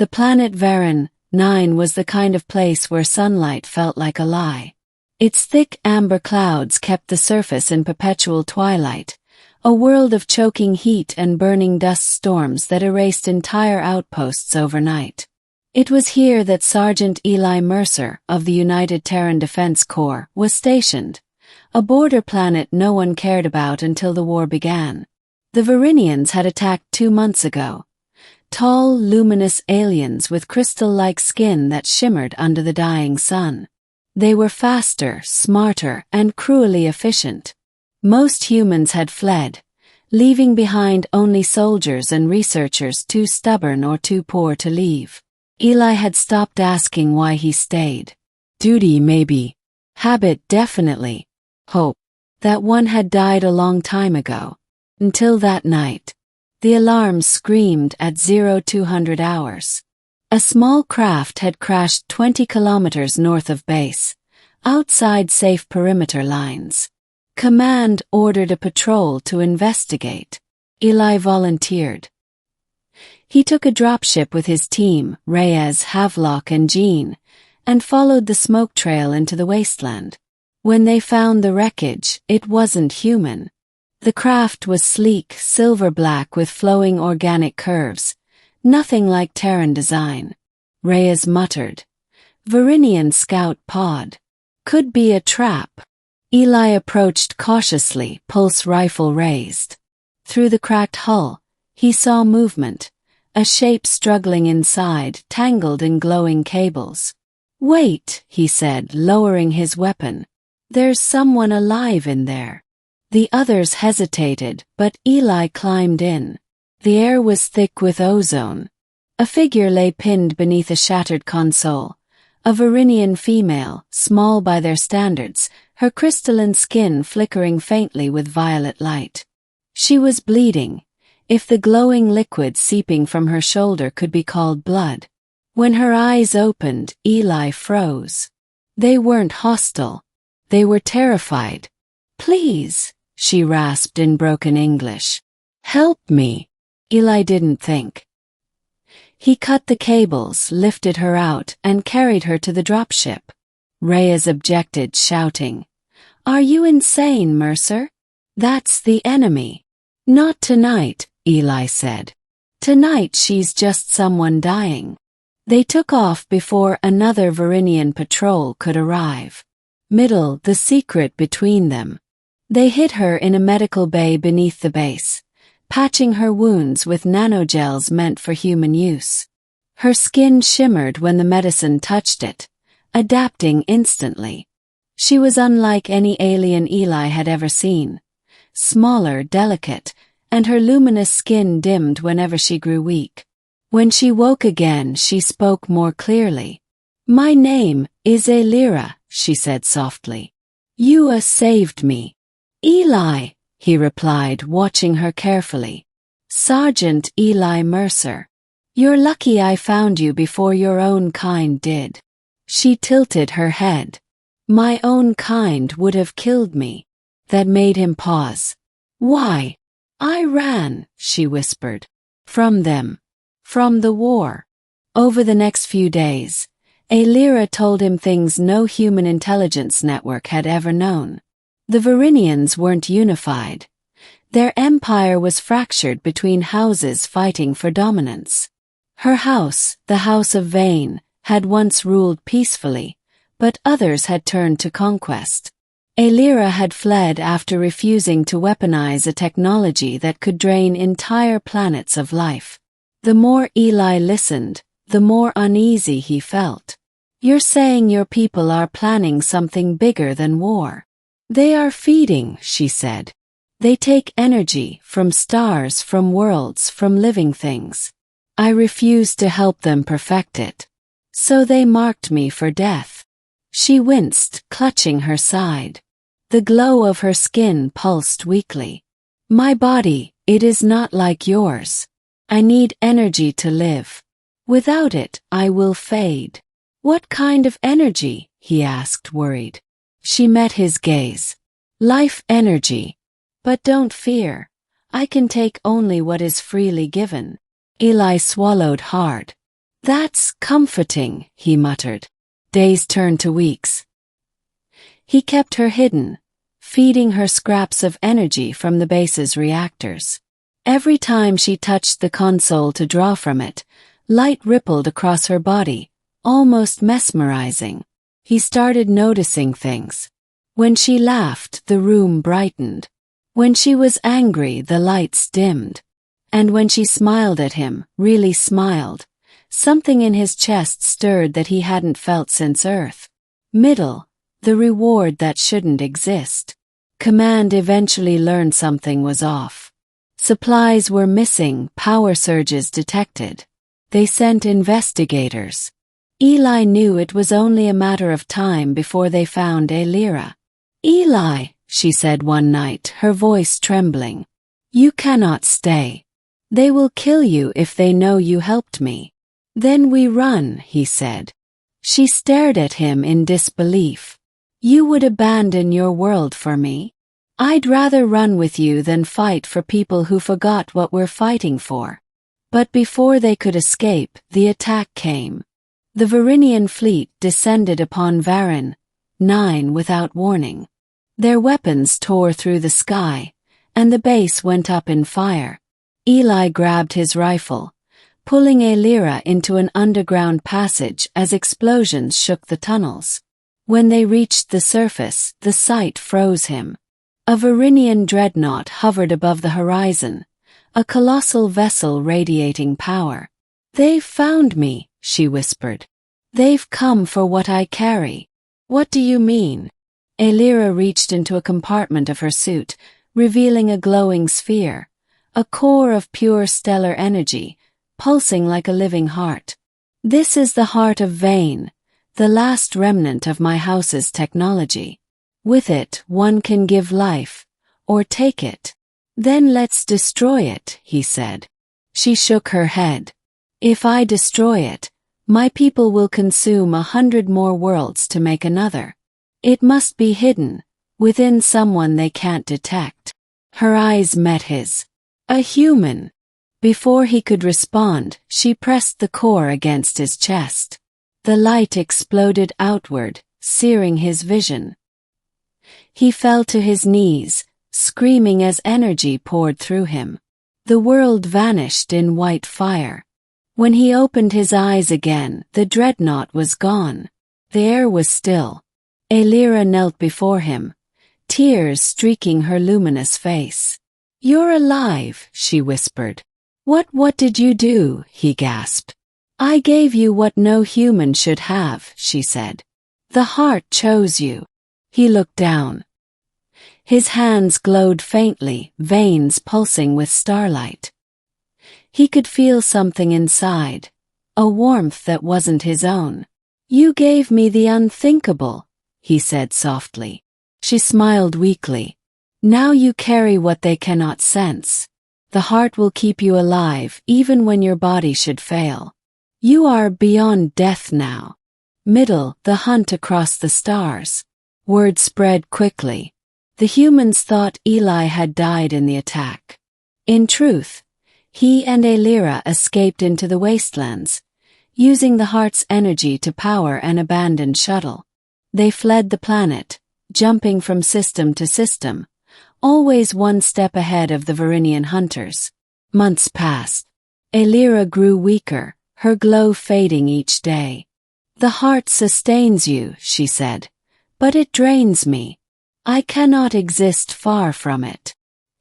The planet Varan 9 was the kind of place where sunlight felt like a lie. Its thick amber clouds kept the surface in perpetual twilight, a world of choking heat and burning dust storms that erased entire outposts overnight. It was here that Sergeant Eli Mercer of the United Terran Defense Corps was stationed, a border planet no one cared about until the war began. The Erythians had attacked 2 months ago. Tall, luminous aliens with crystal-like skin that shimmered under the dying sun. They were faster, smarter, and cruelly efficient. Most humans had fled, leaving behind only soldiers and researchers too stubborn or too poor to leave. Eli had stopped asking why he stayed. Duty, maybe. Habit, definitely. Hope. That one had died a long time ago. Until that night. The alarm screamed at 0200 hours. A small craft had crashed 20 kilometers north of base, outside safe perimeter lines. Command ordered a patrol to investigate. Eli volunteered. He took a dropship with his team, Reyes, Havelock, and Jean, and followed the smoke trail into the wasteland. When they found the wreckage, it wasn't human. The craft was sleek, silver-black with flowing organic curves, nothing like Terran design. Reyes muttered. Erythian scout pod. Could be a trap. Eli approached cautiously, pulse rifle raised. Through the cracked hull, he saw movement, a shape struggling inside, tangled in glowing cables. Wait, he said, lowering his weapon. There's someone alive in there. The others hesitated, but Eli climbed in. The air was thick with ozone. A figure lay pinned beneath a shattered console. A Erythian female, small by their standards, her crystalline skin flickering faintly with violet light. She was bleeding, if the glowing liquid seeping from her shoulder could be called blood. When her eyes opened, Eli froze. They weren't hostile. They were terrified. Please, she rasped in broken English. Help me. Eli didn't think. He cut the cables, lifted her out, and carried her to the dropship. Reyes objected, shouting, Are you insane, Mercer? That's the enemy. Not tonight, Eli said. Tonight she's just someone dying. They took off before another Erythian patrol could arrive. The secret between them. They hid her in a medical bay beneath the base, patching her wounds with nanogels meant for human use. Her skin shimmered when the medicine touched it, adapting instantly. She was unlike any alien Eli had ever seen. Smaller, delicate, and her luminous skin dimmed whenever she grew weak. When she woke again, she spoke more clearly. My name is Elira, she said softly. You saved me. Eli, he replied, watching her carefully. Sergeant Eli Mercer. You're lucky I found you before your own kind did. She tilted her head. My own kind would have killed me. That made him pause. Why? I ran, she whispered. From them. From the war. Over the next few days, Elira told him things no human intelligence network had ever known. The Erythians weren't unified. Their empire was fractured between houses fighting for dominance. Her house, the House of Vane, had once ruled peacefully, but others had turned to conquest. Elira had fled after refusing to weaponize a technology that could drain entire planets of life. The more Eli listened, the more uneasy he felt. You're saying your people are planning something bigger than war. They are feeding, she said. They take energy from stars, from worlds, from living things. I refused to help them perfect it. So they marked me for death. She winced, clutching her side. The glow of her skin pulsed weakly. My body, it is not like yours. I need energy to live. Without it, I will fade. What kind of energy? He asked, worried. She met his gaze. Life energy. But don't fear. I can take only what is freely given. Eli swallowed hard. That's comforting, he muttered. Days turned to weeks. He kept her hidden, feeding her scraps of energy from the base's reactors. Every time she touched the console to draw from it, light rippled across her body, almost mesmerizing. He started noticing things. When she laughed, the room brightened. When she was angry, the lights dimmed. And when she smiled at him, really smiled, something in his chest stirred that he hadn't felt since Earth. Middle, the reward that shouldn't exist. Command eventually learned something was off. Supplies were missing, power surges detected. They sent investigators. Eli knew it was only a matter of time before they found Elyra. Eli, she said one night, her voice trembling. You cannot stay. They will kill you if they know you helped me. Then we run, he said. She stared at him in disbelief. You would abandon your world for me? I'd rather run with you than fight for people who forgot what we're fighting for. But before they could escape, the attack came. The Varinian fleet descended upon Varan 9 without warning. Their weapons tore through the sky, and the base went up in fire. Eli grabbed his rifle, pulling Elyra into an underground passage as explosions shook the tunnels. When they reached the surface, the sight froze him. A Varinian dreadnought hovered above the horizon, a colossal vessel radiating power. They've found me, she whispered. They've come for what I carry. What do you mean? Elyra reached into a compartment of her suit, revealing a glowing sphere, a core of pure stellar energy, pulsing like a living heart. This is the heart of Vane, the last remnant of my house's technology. With it, one can give life, or take it. Then let's destroy it, he said. She shook her head. If I destroy it, my people will consume 100 more worlds to make another. It must be hidden, within someone they can't detect. Her eyes met his. A human. Before he could respond, she pressed the core against his chest. The light exploded outward, searing his vision. He fell to his knees, screaming as energy poured through him. The world vanished in white fire. When he opened his eyes again, the dreadnought was gone. The air was still. Elyra knelt before him, tears streaking her luminous face. You're alive, she whispered. What did you do? He gasped. I gave you what no human should have, she said. The heart chose you. He looked down. His hands glowed faintly, veins pulsing with starlight. He could feel something inside, a warmth that wasn't his own. You gave me the unthinkable, he said softly. She smiled weakly. Now you carry what they cannot sense. The heart will keep you alive even when your body should fail. You are beyond death now. Middle, the hunt across the stars. Word spread quickly. The humans thought Eli had died in the attack. In truth, he and Elyra escaped into the wastelands, using the heart's energy to power an abandoned shuttle. They fled the planet, jumping from system to system, always one step ahead of the Varinian hunters. Months passed. Elyra grew weaker, her glow fading each day. The heart sustains you, she said, but it drains me. I cannot exist far from it.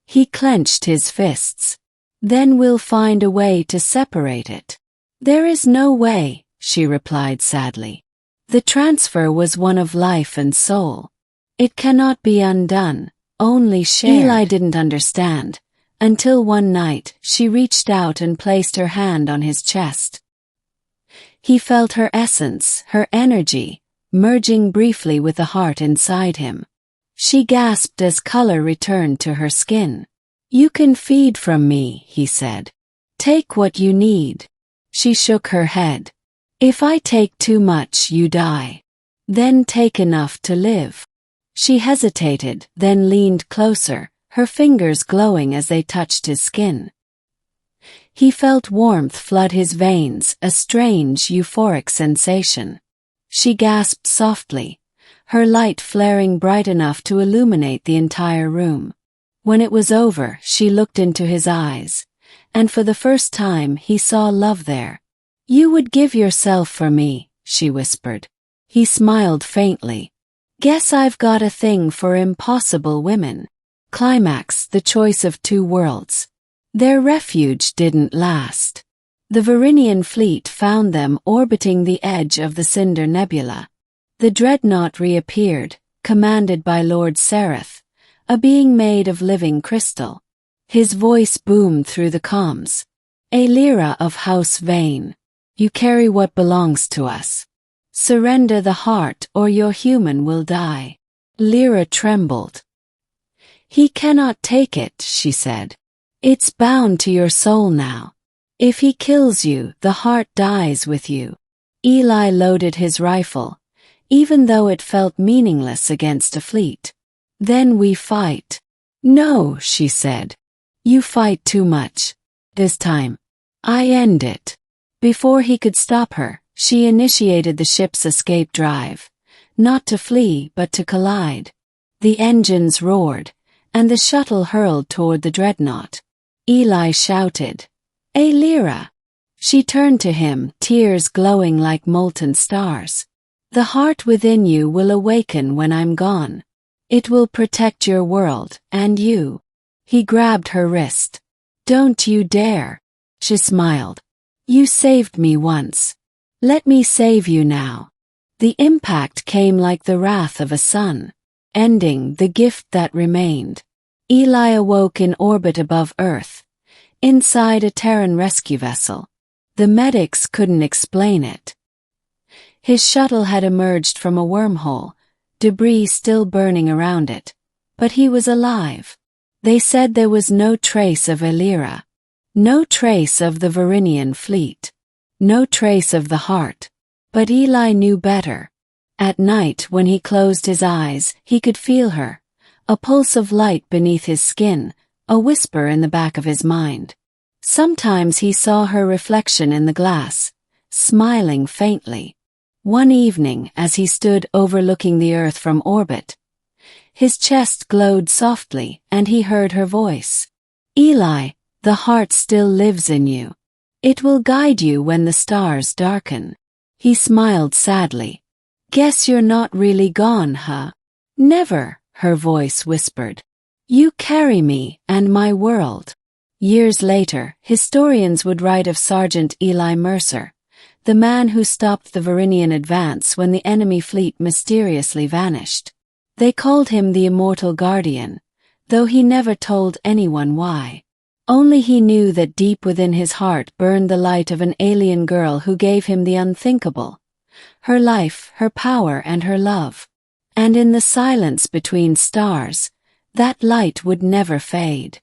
He clenched his fists. Then we'll find a way to separate it. There is no way, she replied sadly. The transfer was one of life and soul. It cannot be undone, only shared. Eli didn't understand, until one night she reached out and placed her hand on his chest. He felt her essence, her energy, merging briefly with the heart inside him. She gasped as color returned to her skin. You can feed from me, he said. Take what you need. She shook her head. If I take too much, you die. Then take enough to live. She hesitated, then leaned closer, her fingers glowing as they touched his skin. He felt warmth flood his veins, a strange, euphoric sensation. She gasped softly, her light flaring bright enough to illuminate the entire room. When it was over, she looked into his eyes, and for the first time he saw love there. "You would give yourself for me," she whispered. He smiled faintly. "Guess I've got a thing for impossible women." Climax, the choice of two worlds. Their refuge didn't last. The Varynian fleet found them orbiting the edge of the Cinder Nebula. The dreadnought reappeared, commanded by Lord Sereth, a being made of living crystal. His voice boomed through the comms. "A Lyra of House Vane. You carry what belongs to us. Surrender the heart or your human will die." Lyra trembled. "He cannot take it," she said. "It's bound to your soul now. If he kills you, the heart dies with you." Eli loaded his rifle, even though it felt meaningless against a fleet. "Then we fight." "No," she said. "You fight too much. This time, I end it." Before he could stop her, she initiated the ship's escape drive, not to flee but to collide. The engines roared, and the shuttle hurled toward the dreadnought. Eli shouted, "A Lyra!" She turned to him, tears glowing like molten stars. "The heart within you will awaken when I'm gone. It will protect your world, and you." He grabbed her wrist. "Don't you dare." She smiled. "You saved me once. Let me save you now." The impact came like the wrath of a sun, ending the gift that remained. Eli awoke in orbit above Earth, inside a Terran rescue vessel. The medics couldn't explain it. His shuttle had emerged from a wormhole, debris still burning around it, but he was alive. They said there was no trace of Lyra, no trace of the Varynian fleet, no trace of the heart. But Eli knew better. At night, when he closed his eyes, he could feel her, a pulse of light beneath his skin, a whisper in the back of his mind. Sometimes he saw her reflection in the glass, smiling faintly. One evening, as he stood overlooking the Earth from orbit, his chest glowed softly, and he heard her voice. "Eli, the heart still lives in you. It will guide you when the stars darken." He smiled sadly. "Guess you're not really gone, huh?" "Never," her voice whispered. "You carry me and my world." Years later, historians would write of Sergeant Eli Mercer, the man who stopped the Varynian advance when the enemy fleet mysteriously vanished. They called him the Immortal Guardian, though he never told anyone why. Only he knew that deep within his heart burned the light of an alien girl who gave him the unthinkable. Her life, her power, and her love. And in the silence between stars, that light would never fade.